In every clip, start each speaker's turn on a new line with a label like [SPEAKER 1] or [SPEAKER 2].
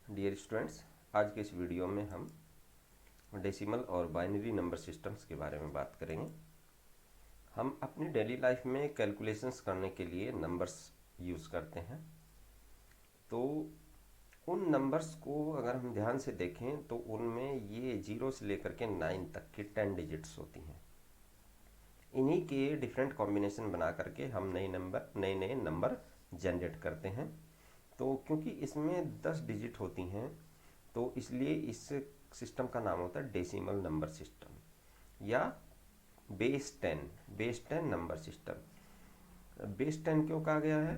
[SPEAKER 1] Dear students, आज के इस वीडियो में हम डेसिमल और बाइनरी नंबर सिस्टम्स के बारे में बात करेंगे। हम अपनी डेली लाइफ में कैलकुलेशंस करने के लिए नंबर्स यूज़ करते हैं। तो उन नंबर्स को अगर हम ध्यान से देखें तो उनमें ये 0 से लेकर के 9 तक की 10 डिजिट्स होती हैं। इन्हीं के डिफरेंट कॉम्बिनेशन बना करके हम नए नए नंबर जनरेट करते हैं। तो क्योंकि इसमें 10 डिजिट होती हैं तो इसलिए इस सिस्टम का नाम होता है डेसिमल नंबर सिस्टम या बेस 10 नंबर सिस्टम। बेस 10 क्यों कहा गया है?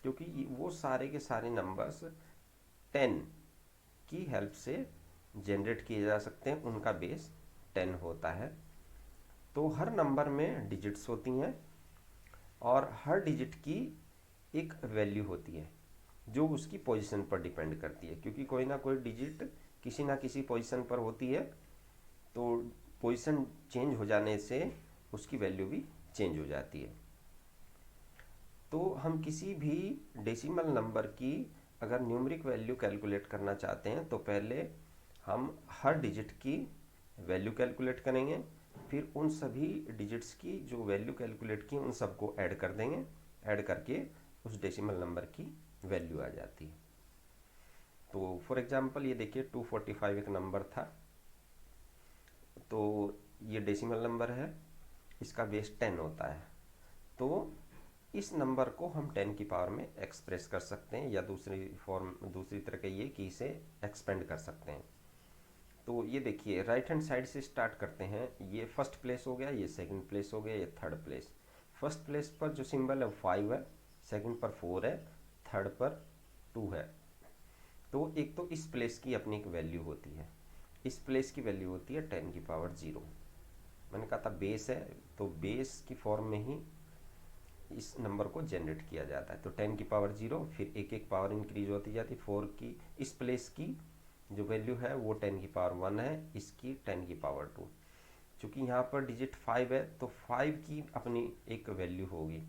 [SPEAKER 1] क्योंकि वो सारे के सारे नंबर्स 10 की हेल्प से जनरेट किए जा सकते हैं, उनका बेस 10 होता है। तो हर नंबर में डिजिट्स होती हैं और हर डिजिट की एक वैल्यू होती है जो उसकी पोजीशन पर डिपेंड करती है, क्योंकि कोई ना कोई डिजिट किसी ना किसी पोजीशन पर होती है। तो पोजीशन चेंज हो जाने से उसकी वैल्यू भी चेंज हो जाती है। तो हम किसी भी डेसिमल नंबर की अगर न्यूमरिक वैल्यू कैलकुलेट करना चाहते हैं तो पहले हम हर डिजिट की वैल्यू कैलकुलेट करेंगे, फिर उन सभी डिजिट्स की जो वैल्यू कैलकुलेट की उन सबको ऐड कर देंगे। ऐड करके उस डेसिमल नंबर की वैल्यू आ जाती है। तो फॉर एग्जांपल ये देखिए 245 एक नंबर था, तो ये डेसिमल नंबर है, इसका बेस 10 होता है। तो इस नंबर को हम 10 की पावर में एक्सप्रेस कर सकते हैं या दूसरी तरह के ये कि इसे एक्सपेंड कर सकते हैं। तो ये देखिए राइट हैंड साइड से स्टार्ट करते हैं। ये फर्स्ट प्लेस हो गया, ये सेकंड प्लेस हो गया, ये थर्ड प्लेस। फर्स्ट प्लेस पर जो सिंबल है वो 5 है, सेकंड पर 4 है, थर्ड पर 2 है। तो एक तो इस प्लेस की अपनी एक वैल्यू होती है, इस प्लेस की वैल्यू होती है 10 की पावर 0। मैंने कहा था बेस है, तो बेस की फॉर्म में ही इस नंबर को जनरेट किया जाता है। तो 10 की पावर 0, फिर एक एक पावर इंक्रीज होती जाती है। 4 की इस प्लेस की जो वैल्यू है वो 10 की पावर 1 है, इसकी 10 की पावर 2। चूँकि यहाँ पर डिजिट 5 है तो 5 की अपनी एक वैल्यू होगी।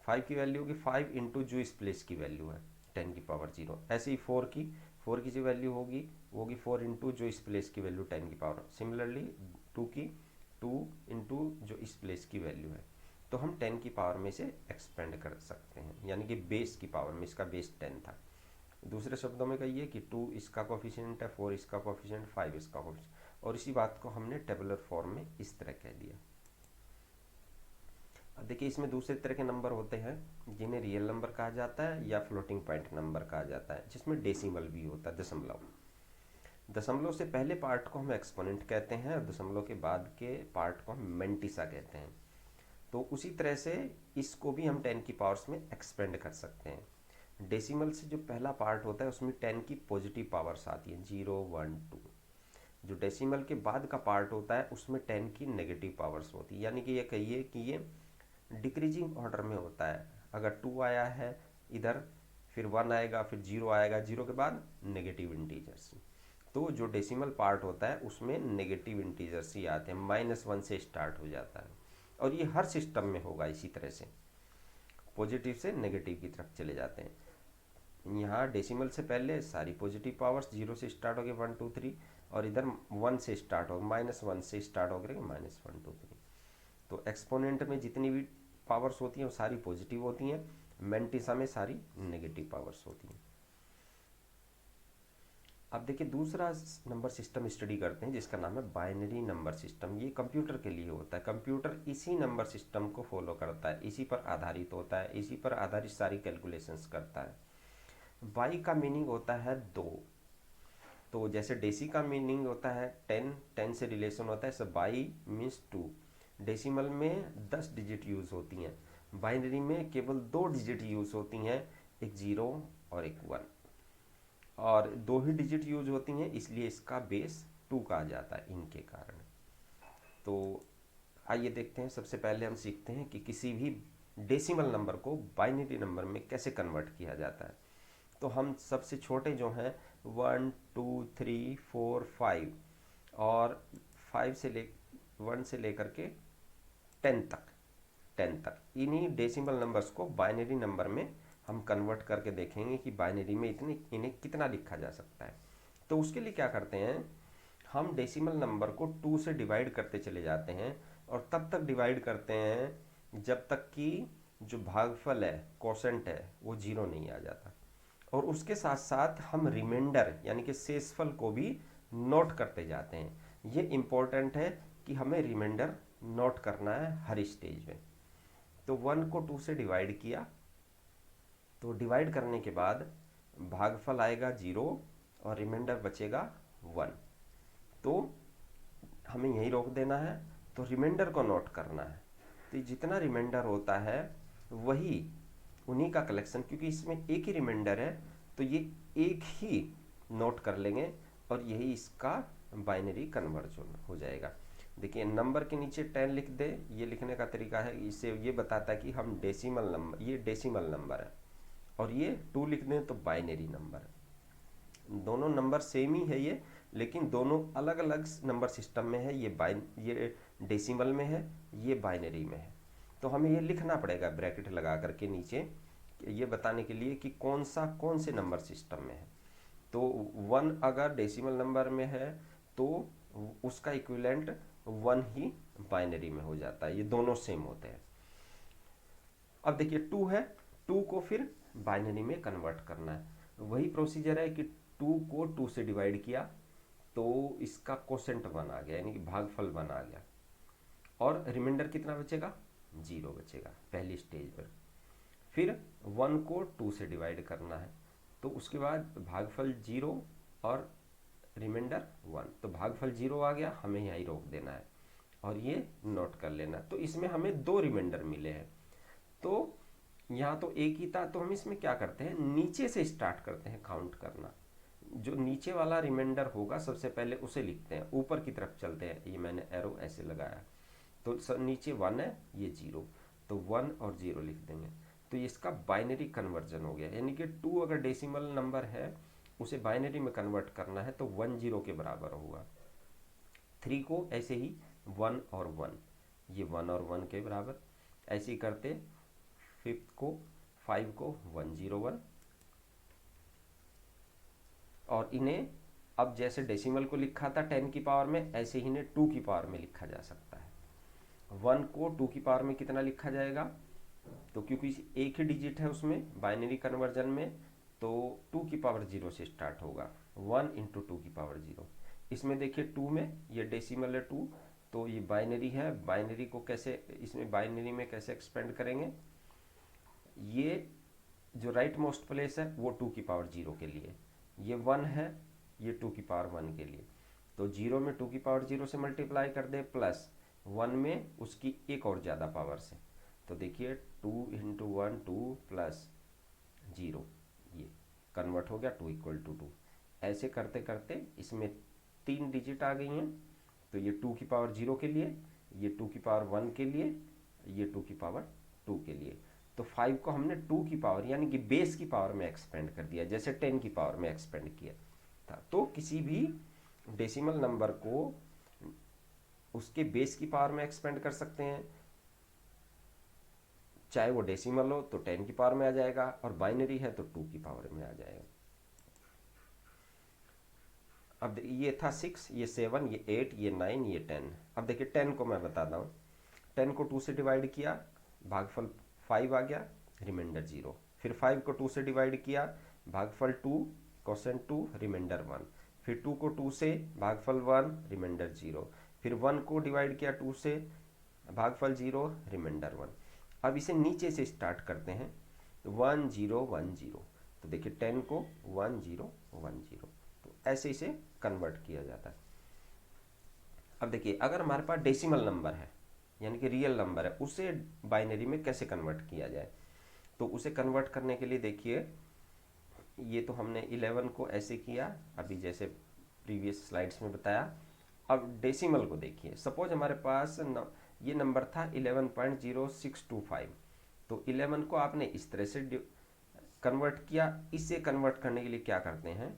[SPEAKER 1] 5 की वैल्यू होगी 5 इंटू जो इस प्लेस की वैल्यू है 10 की पावर 0। ऐसे ही 4 की जो वैल्यू होगी वो होगी 4 इंटू जो इस प्लेस की वैल्यू 10 की पावर। सिमिलरली 2 की 2 इंटू जो इस प्लेस की वैल्यू है। तो हम 10 की पावर में इसे एक्सपेंड कर सकते हैं, यानी कि बेस की पावर में। इसका बेस 10 था। दूसरे शब्दों में कहिए कि 2 इसका कोफिशिएंट है, 4 इसका कोफिशिएंट, 5 इसका कोफिशिएंट। और इसी बात को हमने टेबुलर फॉर्म में इस तरह कह दिया। अब देखिए इसमें दूसरे तरह के नंबर होते हैं जिन्हें रियल नंबर कहा जाता है या फ्लोटिंग पॉइंट नंबर कहा जाता है, जिसमें डेसिमल भी होता है, दशमलव। दशमलव से पहले पार्ट को हम एक्सपोनेंट कहते हैं और दशमलव के बाद के पार्ट को हम मेंटिसा कहते हैं। तो उसी तरह से इसको भी हम 10 की पावर्स में एक्सपेंड कर सकते हैं। डेसिमल से जो पहला पार्ट होता है उसमें 10 की पॉजिटिव पावर्स आती हैं, 0 1 2। जो डेसिमल के बाद का पार्ट होता है उसमें 10 की नेगेटिव पावर्स होती है, यानी कि ये कहिए कि ये डिक्रीजिंग ऑर्डर में होता है। अगर 2 आया है इधर, फिर 1 आएगा, फिर 0 आएगा, 0 के बाद नेगेटिव इंटीजर्स। तो जो डेसिमल पार्ट होता है उसमें नेगेटिव इंटीजर्स ही आते हैं, -1 से स्टार्ट हो जाता है। और ये हर सिस्टम में होगा इसी तरह से, पॉजिटिव से नेगेटिव की तरफ चले जाते हैं। यहाँ डेसिमल से पहले सारी पॉजिटिव पावर्स 0 से स्टार्ट हो गए 1 2 3, और इधर 1 से स्टार्ट हो, -1 से स्टार्ट हो गए -1 2 3। तो एक्सपोनेंट में जितनी भी पावर्स होती हैं वो सारी पॉजिटिव होती हैं, मेंटिसा में सारी नेगेटिव पावर्स होती हैं। अब देखिए दूसरा नंबर सिस्टम स्टडी करते हैं जिसका नाम है बाइनरी नंबर सिस्टम। ये कंप्यूटर के लिए होता है। कंप्यूटर इसी नंबर सिस्टम को फॉलो करता है, इसी पर आधारित होता है, इसी पर आधारित सारी कैलकुलेशंस करता है। बाई का मीनिंग होता है 2। तो जैसे डेसी का मीनिंग होता है 10, 10 से रिलेशन होता है, सब बाई मीन्स 2। डेसिमल में 10 डिजिट यूज़ होती हैं, बाइनरी में केवल 2 डिजिट यूज़ होती हैं, एक 0 और एक 1। और 2 ही डिजिट यूज होती हैं, इसलिए इसका बेस 2 कहा जाता है इनके कारण। तो आइए देखते हैं, सबसे पहले हम सीखते हैं कि किसी भी डेसिमल नंबर को बाइनरी नंबर में कैसे कन्वर्ट किया जाता है। तो हम सबसे छोटे जो हैं 1 2 3 4 5 और 5 से ले 1 से लेकर के 10 तक, इन्हीं डेसिमल नंबर्स को बाइनरी नंबर में हम कन्वर्ट करके देखेंगे कि बाइनरी में इन्हें कितना लिखा जा सकता है। तो उसके लिए क्या करते हैं, हम डेसिमल नंबर को 2 से डिवाइड करते चले जाते हैं और तब तक डिवाइड करते हैं जब तक कि जो भागफल है, कोसेंट है, वो 0 नहीं आ जाता। और उसके साथ साथ हम रिमाइंडर यानी कि शेषफल को भी नोट करते जाते हैं। ये इम्पोर्टेंट है कि हमें रिमाइंडर नोट करना है हर स्टेज में। तो 1 को 2 से डिवाइड किया, तो डिवाइड करने के बाद भागफल आएगा 0 और रिमाइंडर बचेगा 1। तो हमें यहीं रोक देना है, तो रिमाइंडर को नोट करना है। तो जितना रिमाइंडर होता है वही उन्हीं का कलेक्शन, क्योंकि इसमें एक ही रिमाइंडर है तो ये एक ही नोट कर लेंगे और यही इसका बाइनरी कन्वर्जन हो जाएगा। देखिए नंबर के नीचे 10 लिख दे, ये लिखने का तरीका है, इससे ये बताता है कि हम डेसिमल नंबर, ये डेसिमल नंबर है, और ये 2 लिख दें तो बाइनरी नंबर है। दोनों नंबर सेम ही है ये, लेकिन दोनों अलग अलग नंबर सिस्टम में है। ये डेसिमल में है, ये बाइनरी में है। तो हमें ये लिखना पड़ेगा ब्रैकेट लगा करके नीचे, ये बताने के लिए कि कौन से नंबर सिस्टम में है। तो 1 अगर डेसिमल नंबर में है तो उसका इक्विवेलेंट 1 ही बाइनरी में हो जाता है, ये दोनों सेम होते हैं। अब देखिए 2 है, 2 को फिर बाइनरी में कन्वर्ट करना है। वही प्रोसीजर है कि 2 को 2 से डिवाइड किया तो इसका कोसेंट 1 आ गया, यानी कि भागफल 1 आ गया, और रिमाइंडर कितना बचेगा, 0 बचेगा पहली स्टेज पर। फिर 1 को 2 से डिवाइड करना है, तो उसके बाद भागफल 0 और रिमाइंडर 1, तो भागफल 0 आ गया, हमें यहीं रोक देना है और ये नोट कर लेना। तो इसमें हमें 2 रिमाइंडर मिले हैं, तो यहाँ तो एक ही था, तो हम इसमें क्या करते हैं, नीचे से स्टार्ट करते हैं काउंट करना। जो नीचे वाला रिमाइंडर होगा सबसे पहले उसे लिखते हैं, ऊपर की तरफ चलते हैं, ये मैंने एरो ऐसे लगाया। तो नीचे 1 है, ये 0, तो 1 और 0 लिख देंगे। तो इसका बाइनरी कन्वर्जन हो गया, यानी कि 2 अगर डेसिमल नंबर है उसे बाइनरी में कन्वर्ट करना है तो 1 0 के बराबर होगा। 3 को ऐसे ही 1 और 1, ये 1 और 1 के बराबर, ऐसे ही करते 5 को 1 0 1, और इन्हें अब जैसे डेसिमल को लिखा था 10 की पावर में, ऐसे ही इन्हें 2 की पावर में लिखा जा सकता है। 1 को 2 की पावर में कितना लिखा जाएगा, तो क्योंकि एक ही डिजिट है उसमें बाइनरी कन्वर्जन में, तो 2 की पावर 0 से स्टार्ट होगा, 1 इंटू 2 की पावर 0। इसमें देखिए 2 में ये डेसिमल है 2, तो ये बाइनरी है, बाइनरी को कैसे इसमें बाइनरी में कैसे एक्सपेंड करेंगे, ये जो राइट मोस्ट प्लेस है वो 2 की पावर 0 के लिए, ये 1 है, ये 2 की पावर 1 के लिए, तो 0 में 2 की पावर 0 से मल्टीप्लाई कर दे, प्लस 1 में उसकी एक और ज़्यादा पावर से, तो देखिए 2 इंटू 1 2 प्लस 0, ये कन्वर्ट हो गया 2 इक्वल टू 2। ऐसे करते करते इसमें 3 डिजिट आ गई हैं, तो ये 2 की पावर 0 के लिए, ये 2 की पावर 1 के लिए, ये 2 की पावर 2 के लिए। तो 5 को हमने 2 की पावर यानी कि बेस की पावर में एक्सपेंड कर दिया, जैसे 10 की पावर में एक्सपेंड किया था। तो किसी भी डेसिमल नंबर को उसके बेस की पावर में एक्सपेंड कर सकते हैं, चाहे वो डेसिमल हो तो 10 की पावर में आ जाएगा, और बाइनरी है तो 2 की पावर में आ जाएगा। अब ये था 6, ये 7, ये 8, ये 9, ये 10। अब देखिए 10 को मैं बताता हूँ, 10 को 2 से डिवाइड किया, भागफल 5 आ गया, रिमाइंडर 0। फिर 5 को 2 से डिवाइड किया, भागफल 2, कोसेंट 2, रिमाइंडर 1। फिर 2 को 2 से, भागफल 1, रिमाइंडर 0। फिर 1 को डिवाइड किया 2 से, भागफल 0, रिमाइंडर 1। अब इसे नीचे से स्टार्ट करते हैं, 1 0 1 0, तो देखिए 10 को 1 0 1 0, तो ऐसे इसे कन्वर्ट किया जाता है। अब देखिए अगर हमारे पास डेसिमल नंबर है यानी कि रियल नंबर है, उसे बाइनरी में कैसे कन्वर्ट किया जाए, तो उसे कन्वर्ट करने के लिए देखिए, ये तो हमने 11 को ऐसे किया अभी जैसे प्रीवियस स्लाइड्स में बताया। अब डेसिमल को देखिए, सपोज हमारे पास ये नंबर था 11.0625, तो 11 को आपने इस तरह से कन्वर्ट किया। इसे कन्वर्ट करने के लिए क्या करते हैं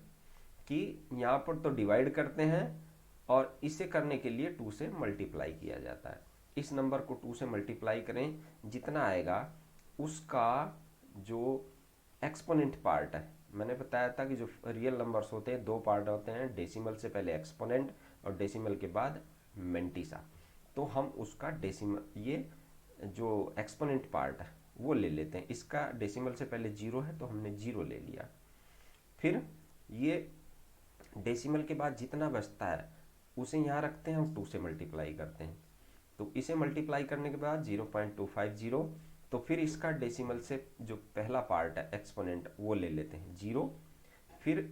[SPEAKER 1] कि यहाँ पर तो डिवाइड करते हैं, और इसे करने के लिए 2 से मल्टीप्लाई किया जाता है। इस नंबर को 2 से मल्टीप्लाई करें, जितना आएगा उसका जो एक्सपोनेंट पार्ट है। मैंने बताया था कि जो रियल नंबर्स होते हैं दो पार्ट होते हैं, डेसिमल से पहले एक्सपोनेंट और डेसिमल के बाद मेंटिसा। तो हम उसका डेसिमल, ये जो एक्सपोनेंट पार्ट है वो ले लेते हैं। इसका डेसिमल से पहले जीरो है तो हमने जीरो ले लिया। फिर ये डेसिमल के बाद जितना बचता है उसे यहाँ रखते हैं और 2 से मल्टीप्लाई करते हैं। तो इसे मल्टीप्लाई करने के बाद 0.250, तो फिर इसका डेसिमल से जो पहला पार्ट है एक्सपोनेंट वो ले लेते हैं जीरो। फिर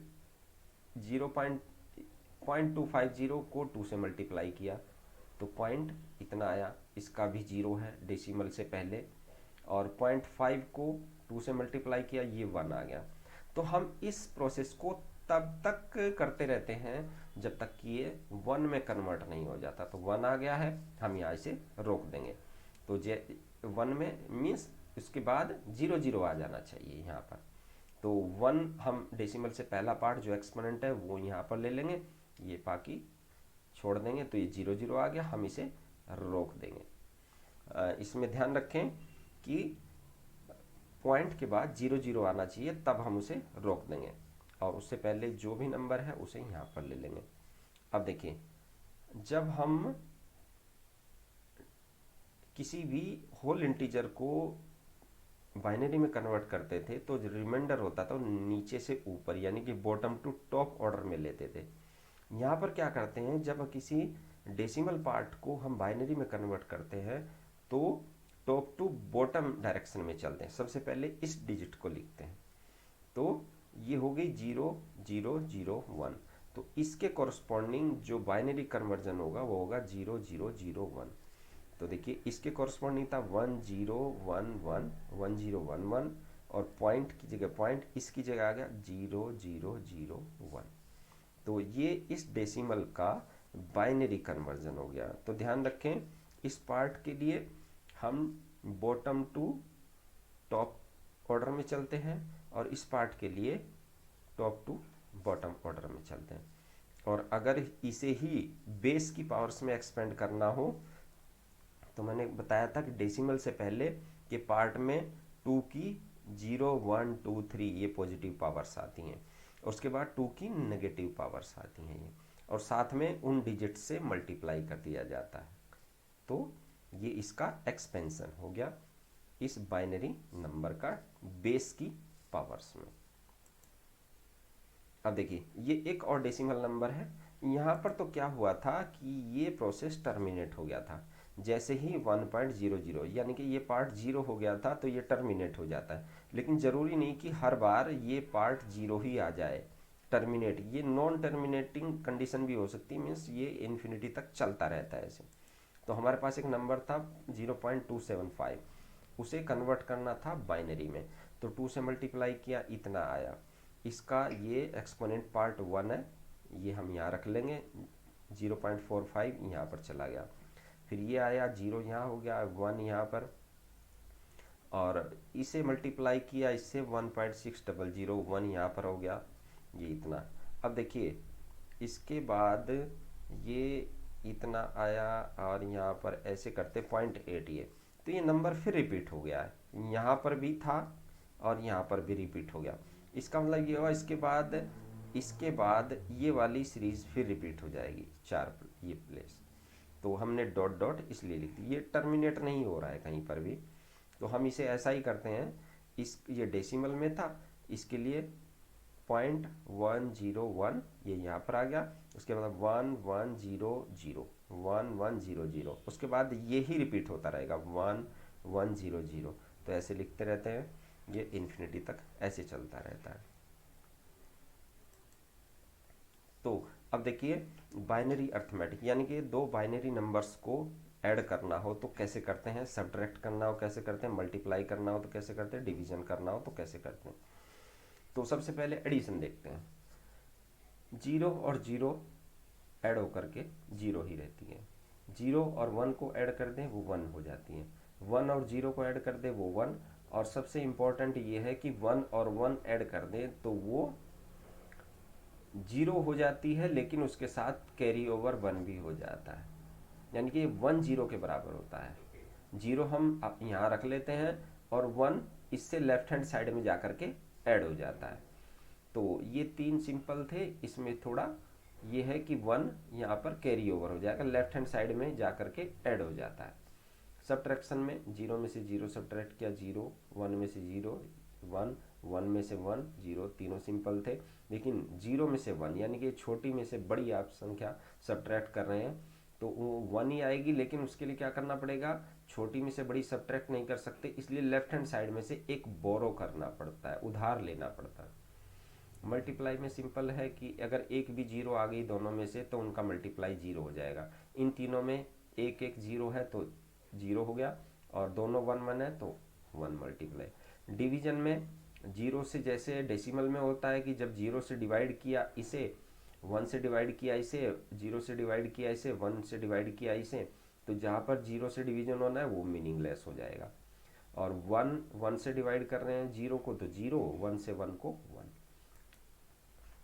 [SPEAKER 1] 0.250 को 2 से मल्टीप्लाई किया तो पॉइंट इतना आया, इसका भी जीरो है डेसिमल से पहले। और 0.5 को 2 से मल्टीप्लाई किया, ये 1 आ गया। तो हम इस प्रोसेस को तब तक करते रहते हैं जब तक कि ये 1 में कन्वर्ट नहीं हो जाता। तो 1 आ गया है, हम यहाँ इसे रोक देंगे। तो जे 1 में मीन्स इसके बाद 0 आ जाना चाहिए यहाँ पर। तो 1 हम डेसिमल से पहला पार्ट जो एक्सपोनेंट है वो यहाँ पर ले लेंगे, ये बाकी छोड़ देंगे। तो ये 0 आ गया, हम इसे रोक देंगे। इसमें ध्यान रखें कि पॉइंट के बाद 0 आना चाहिए, तब हम उसे रोक देंगे। और उससे पहले जो भी नंबर है उसे यहाँ पर ले लेंगे। अब देखिए, जब हम किसी भी होल इंटीजर को बाइनरी में कन्वर्ट करते थे तो जो रिमाइंडर होता था वो नीचे से ऊपर यानी कि बॉटम टू टॉप ऑर्डर में लेते थे। यहाँ पर क्या करते हैं, जब किसी डेसिमल पार्ट को हम बाइनरी में कन्वर्ट करते हैं तो टॉप टू बॉटम डायरेक्शन में चलते हैं। सबसे पहले इस डिजिट को लिखते हैं, तो ये हो गई 0001। तो इसके कॉरस्पॉन्डिंग जो बाइनरी कन्वर्जन होगा वो होगा 0001। तो देखिए इसके कॉरस्पॉन्डिंग था 1011 1011, और पॉइंट की जगह पॉइंट, इसकी जगह आ गया 0001। तो ये इस डेसिमल का बाइनरी कन्वर्जन हो गया। तो ध्यान रखें, इस पार्ट के लिए हम बॉटम टू टॉप ऑर्डर में चलते हैं और इस पार्ट के लिए टॉप टू बॉटम ऑर्डर में चलते हैं। और अगर इसे ही बेस की पावर्स में एक्सपेंड करना हो तो मैंने बताया था कि डेसिमल से पहले के पार्ट में 2 की 0 1 2 3 ये पॉजिटिव पावर्स आती हैं, और उसके बाद 2 की नेगेटिव पावर्स आती हैं ये, और साथ में उन डिजिट से मल्टीप्लाई कर दिया जाता है। तो ये इसका एक्सपेंशन हो गया इस बाइनरी नंबर का बेस की पावर्स में। अब देखिए ये एक और डेसिमल नंबर है। यहाँ पर तो क्या हुआ था कि ये प्रोसेस टर्मिनेट हो गया था जैसे ही 1.00 यानी कि ये पार्ट 0 हो गया था तो ये टर्मिनेट हो जाता है। लेकिन ज़रूरी नहीं कि हर बार ये पार्ट 0 ही आ जाए टर्मिनेट, ये नॉन टर्मिनेटिंग कंडीशन भी हो सकती है, मीन्स ये इन्फिनिटी तक चलता रहता है ऐसे। तो हमारे पास एक नंबर था 0.275, उसे कन्वर्ट करना था बाइनरी में, तो 2 से मल्टीप्लाई किया, इतना आया। इसका ये एक्सपोनेंट पार्ट 1 है, ये हम यहाँ रख लेंगे, 0.45 यहाँ पर चला गया। फिर ये आया 0 यहाँ हो गया, 1 यहाँ पर, और इसे मल्टीप्लाई किया इससे 1.600, 1 यहाँ पर हो गया, ये इतना। अब देखिए इसके बाद ये इतना आया और यहाँ पर ऐसे करते 0.8 ये, तो ये नंबर फिर रिपीट हो गया है, यहाँ पर भी था और यहाँ पर भी रिपीट हो गया। इसका मतलब ये हुआ इसके बाद ये वाली सीरीज फिर रिपीट हो जाएगी 4 ये प्लेस। तो हमने डॉट डॉट इसलिए लिख दी, ये टर्मिनेट नहीं हो रहा है कहीं पर भी। तो हम इसे ऐसा ही करते हैं, ये डेसिमल में था, इसके लिए 0.101 ये यहाँ पर आ गया, उसके बाद 1100 उसके बाद ये ही रिपीट होता रहेगा 1100। तो ऐसे लिखते रहते हैं, ये इन्फिनिटी तक ऐसे चलता रहता है। तो अब देखिए बाइनरी अर्थमेटिक यानी कि दो बाइनरी नंबर्स को ऐड करना हो तो कैसे करते हैं, सब्ट्रैक्ट करना हो कैसे करते हैं, मल्टीप्लाई करना हो तो कैसे करते हैं, डिवीजन करना हो तो कैसे करते हैं। तो सबसे पहले एडिशन देखते हैं। 0 और 0 ऐड होकर के 0 ही रहती है, 0 और 1 को ऐड कर दें वो 1 हो जाती है, 1 और 0 को ऐड कर दें वो 1, और सबसे इम्पोर्टेंट ये है कि 1 और 1 ऐड कर दें तो वो 0 हो जाती है, लेकिन उसके साथ कैरी ओवर 1 भी हो जाता है, यानी कि 1 0 के बराबर होता है। 0 हम यहाँ रख लेते हैं और 1 इससे लेफ्ट हैंड साइड में जा कर के ऐड हो जाता है। तो ये 3 सिंपल थे, इसमें थोड़ा ये है कि 1 यहाँ पर कैरी ओवर हो जाएगा, लेफ्ट हैंड साइड में जा करके ऐड हो जाता है। सब्ट्रैक्शन में 0 में से 0 सब्ट्रैक्ट किया 0, 1 में से 0 1, 1 में से 1 0, तीनों सिंपल थे। लेकिन 0 में से 1 यानी कि छोटी में से बड़ी आप संख्या सब्ट्रैक्ट कर रहे हैं तो वो 1 ही आएगी, लेकिन उसके लिए क्या करना पड़ेगा, छोटी में से बड़ी सब्ट्रैक्ट नहीं कर सकते, इसलिए लेफ्ट हैंड साइड में से एक बोरो करना पड़ता है, उधार लेना पड़ता है। मल्टीप्लाई में सिंपल है कि अगर एक भी 0 आ गई दोनों में से तो उनका मल्टीप्लाई 0 हो जाएगा। इन तीनों में एक एक 0 है तो 0 हो गया, और दोनों 1 1 है तो 1 मल्टीप्लाई। डिवीजन में 0 से जैसे डेसिमल में होता है कि जब 0 से डिवाइड किया इसे, 1 से डिवाइड किया इसे, 0 से डिवाइड किया इसे, 1 से डिवाइड किया इसे, तो जहाँ पर 0 से डिवीजन होना है वो मीनिंगलेस हो जाएगा। और 1 से डिवाइड कर रहे हैं 0 को तो 0, 1 से 1 को 1।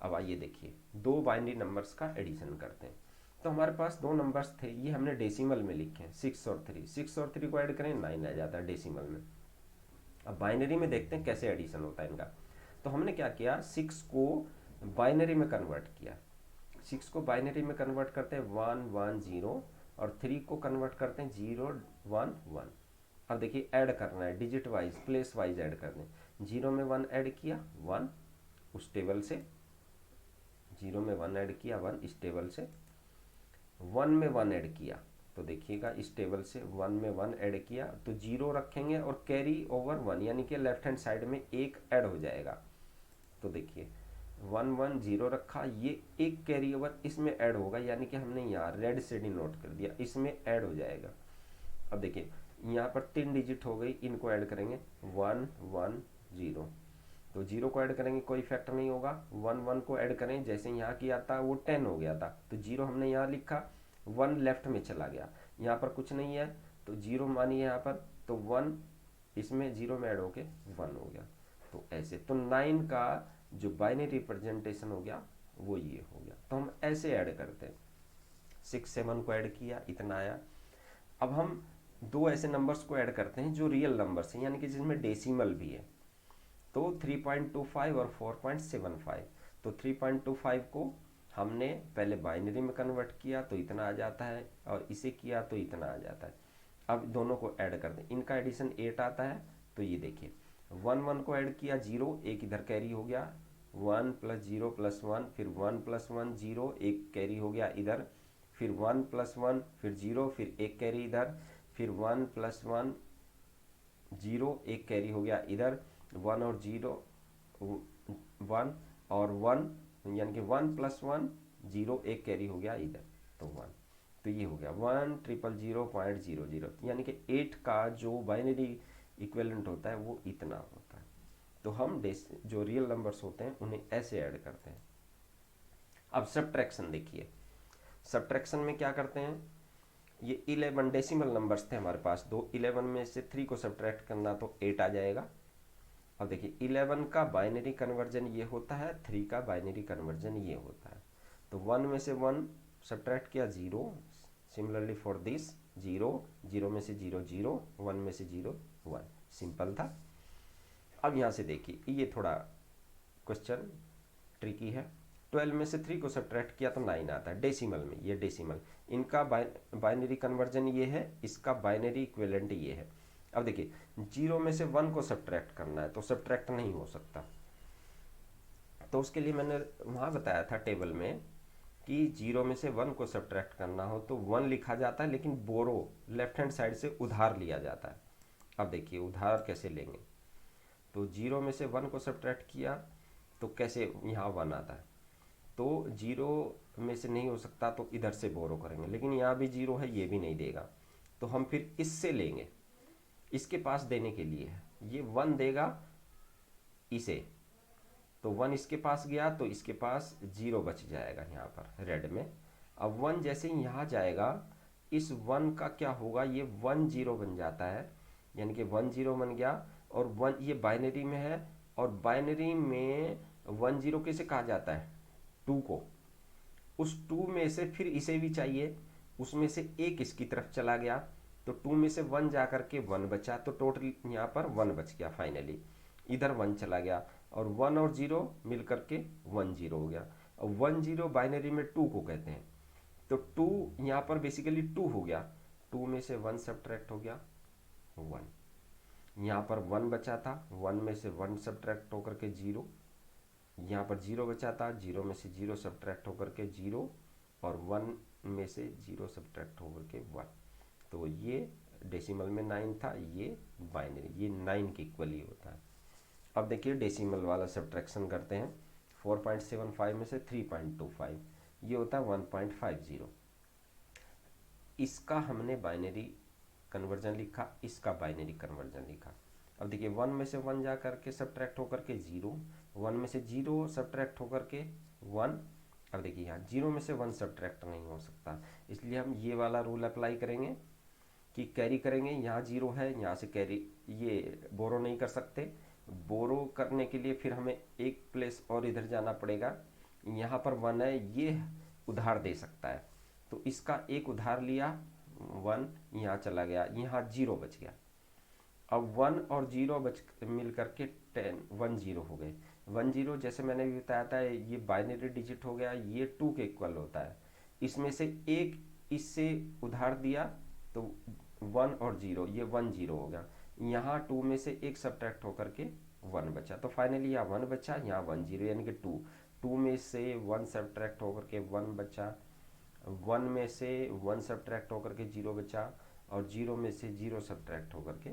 [SPEAKER 1] अब आइए देखिए दो बाइनरी नंबर्स का एडिशन करते हैं। तो हमारे पास दो नंबर्स थे, ये हमने डेसिमल में लिखे हैं 6 और 3। 6 और 3 को ऐड करें 9 आ जाता है डेसिमल में। अब बाइनरी में देखते हैं कैसे एडिशन होता है इनका। तो हमने क्या किया, 6 को बाइनरी में कन्वर्ट किया। 6 को बाइनरी में कन्वर्ट करते हैं 1 1 0, और 3 को कन्वर्ट करते हैं 0 1 1। अब देखिए ऐड करना है digit wise, place wise add करना है। 0 में 1 ऐड किया 1 उस टेबल से, 0 में 1 ऐड किया 1 इस टेबल से, 1 में 1 ऐड किया तो देखिएगा इस टेबल से 1 में 1 ऐड किया तो 0 रखेंगे और कैरी ओवर 1 यानी कि लेफ्ट हैंड साइड में एक ऐड हो जाएगा। तो देखिए 1 1 0 रखा, ये एक कैरी ओवर इसमें ऐड होगा, यानी कि हमने यहाँ रेड से डिनोट कर दिया, इसमें ऐड हो जाएगा। अब देखिए यहाँ पर 3 डिजिट हो गई, इनको ऐड करेंगे 1 1 0, तो 0 को ऐड करेंगे कोई फैक्टर नहीं होगा। 1 1 को ऐड करें, जैसे यहाँ किया था वो 10 हो गया था, तो 0 हमने यहाँ लिखा, 1 लेफ्ट में चला गया, यहाँ पर कुछ नहीं है तो 0 मानिए यहाँ पर, तो 1 इसमें 0 में ऐड होके 1 हो गया। तो ऐसे तो 9 का जो बाइनरी रिप्रेजेंटेशन हो गया वो ये हो गया। तो हम ऐसे ऐड करते हैं, 6 7 को ऐड किया इतना आया। अब हम दो ऐसे नंबर्स को ऐड करते हैं जो रियल नंबर्स हैं, यानी कि जिसमें डेसिमल भी है। तो 3.25 और 4.75, तो 3.25 को हमने पहले बाइनरी में कन्वर्ट किया तो इतना आ जाता है, और इसे किया तो इतना आ जाता है। अब दोनों को ऐड कर दें, इनका एडिशन 8 आता है। तो ये देखिए 1 1 को ऐड किया 0, एक इधर कैरी हो गया, 1 + 0 + 1, फिर 1 + 1 0, एक कैरी हो गया इधर, फिर 1 + 1 फिर 0, फिर एक कैरी इधर, फिर 1 + 1 0, एक कैरी हो गया इधर, 1 और 0 1 और 1, यानी कि 1 + 1 0, एक कैरी हो गया इधर तो 1। तो ये हो गया 1,000,000, यानी कि 8 का जो बाइनरी इक्विवेलेंट होता है वो इतना होता है। तो हम जो रियल नंबर्स होते हैं उन्हें ऐसे ऐड करते हैं। अब सब्ट्रैक्शन देखिए, सब्ट्रैक्शन में क्या करते हैं, ये 11 डेसिमल नंबर्स थे हमारे पास, दो 11 में से 3 को सब्ट्रैक्ट करना तो 8 आ जाएगा। अब देखिए 11 का बाइनरी कन्वर्जन ये होता है, 3 का बाइनरी कन्वर्जन ये होता है। तो 1 में से 1 सब्ट्रैक्ट किया 0, सिमिलरली फॉर दिस 0, 0 में से 0 0, 1 में से 0 1, सिंपल था। अब यहाँ से देखिए ये थोड़ा क्वेश्चन ट्रिकी है। 12 में से 3 को सब्ट्रैक्ट किया तो 9 आता है डेसिमल में, ये डेसिमल, इनका बाइनरी कन्वर्जन ये है, इसका बाइनरी इक्विवेलेंट ये है। अब देखिए 0 में से 1 को सब्ट्रैक्ट करना है तो सब्ट्रैक्ट नहीं हो सकता, तो उसके लिए मैंने वहाँ बताया था टेबल में कि 0 में से 1 को सब्ट्रैक्ट करना हो तो 1 लिखा जाता है, लेकिन बोरो लेफ्ट हैंड साइड से उधार लिया जाता है। अब देखिए उधार कैसे लेंगे, तो 0 में से 1 को सब्ट्रैक्ट किया तो कैसे यहाँ 1 आता है, तो 0 में से नहीं हो सकता तो इधर से बोरो करेंगे, लेकिन यहाँ भी 0 है ये भी नहीं देगा, तो हम फिर इससे लेंगे, इसके पास देने के लिए है, ये 1 देगा इसे, तो 1 इसके पास गया तो इसके पास 0 बच जाएगा यहाँ पर रेड में। अब 1 जैसे ही यहाँ जाएगा, इस 1 का क्या होगा, ये 1 0 बन जाता है, यानी कि 1 0 बन गया, और 1 ये बाइनरी में है, और बाइनरी में 1 0 कैसे कहा जाता है, 2 को, उस 2 में से फिर इसे भी चाहिए, उसमें से एक इसकी तरफ चला गया, तो 2 में से 1 जा करके 1 बचा, तो टोटल यहाँ पर 1 बच गया, फाइनली इधर 1 चला गया, और 1 और 0 मिल करके 1 0 हो गया। और 1 0 बाइनरी में 2 को कहते हैं। तो 2 यहाँ पर बेसिकली 2 हो गया, 2 में से 1 सब्ट्रैक्ट हो गया 1। यहाँ पर 1 बचा था, 1 में से 1 सब्ट्रैक्ट होकर के 0। यहाँ पर 0 बचा था, 0 में से 0 सब्ट्रैक्ट होकर के 0, और 1 में से 0 सब्ट्रैक्ट होकर के 1। तो ये डेसिमल में 9 था, ये बाइनरी, ये 9 के इक्वल ही होता है। अब देखिए डेसिमल वाला सब्ट्रैक्शन करते हैं। 4.75 में से 3.25, ये होता है 1.50। इसका हमने बाइनरी कन्वर्जन लिखा, इसका बाइनरी कन्वर्जन लिखा। अब देखिए 1 में से 1 जा करके सब्ट्रैक्ट होकर के 0, 1 में से 0 सब्ट्रैक्ट होकर के 1। अब देखिए यहाँ 0 में से 1 सब्ट्रैक्ट नहीं हो सकता, इसलिए हम ये वाला रूल अप्लाई करेंगे कि कैरी करेंगे। यहाँ 0 है, यहाँ से कैरी, ये बोरो नहीं कर सकते। बोरो करने के लिए फिर हमें एक प्लेस और इधर जाना पड़ेगा। यहाँ पर 1 है, ये उधार दे सकता है, तो इसका एक उधार लिया, 1 यहाँ चला गया, यहाँ 0 बच गया। अब 1 और 0 बच मिल करके 1 0 हो गए। 1 0 जैसे मैंने भी बताया था, ये बाइनरी डिजिट हो गया, ये 2 के इक्वल होता है। इसमें से एक इससे उधार दिया तो 1 और 0, ये 1 0 हो गया। यहाँ 2 में से एक सब्ट्रैक्ट होकर के 1 बचा, तो फाइनली यहाँ 1 बचा, यहाँ 1 0, यानी कि 2 में से 1 सब्ट्रैक्ट होकर के 1 बचा, 1 में से 1 सब्ट्रैक्ट होकर के 0 बचा, और 0 में से 0 सब्ट्रैक्ट होकर के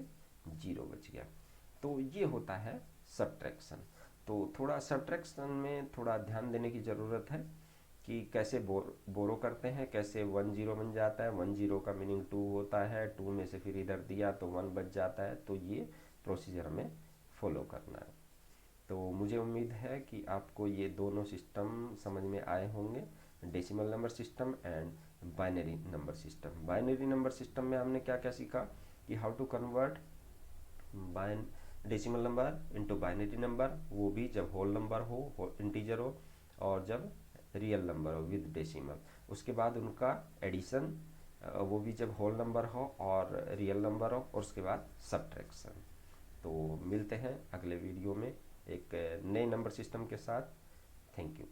[SPEAKER 1] 0 बच गया। तो ये होता है सब्ट्रैक्शन। तो थोड़ा सब्ट्रैक्शन में थोड़ा ध्यान देने की ज़रूरत है कि कैसे बोरो करते हैं, कैसे 1 0 बन जाता है। 1 0 का मीनिंग 2 होता है, 2 में से फिर इधर दिया तो 1 बच जाता है। तो ये प्रोसीजर हमें फॉलो करना है। तो मुझे उम्मीद है कि आपको ये दोनों सिस्टम समझ में आए होंगे, decimal number system and binary number system. Binary number system में हमने क्या क्या सीखा कि how to convert decimal number into binary number, वो भी जब होल नंबर हो, इंटीजर हो, और जब रियल नंबर हो विद डेसिमल। उसके बाद उनका एडिशन, वो भी जब होल नंबर हो और रियल नंबर हो, और उसके बाद सब्ट्रैक्शन। तो मिलते हैं अगले वीडियो में एक नए नंबर सिस्टम के साथ। Thank you.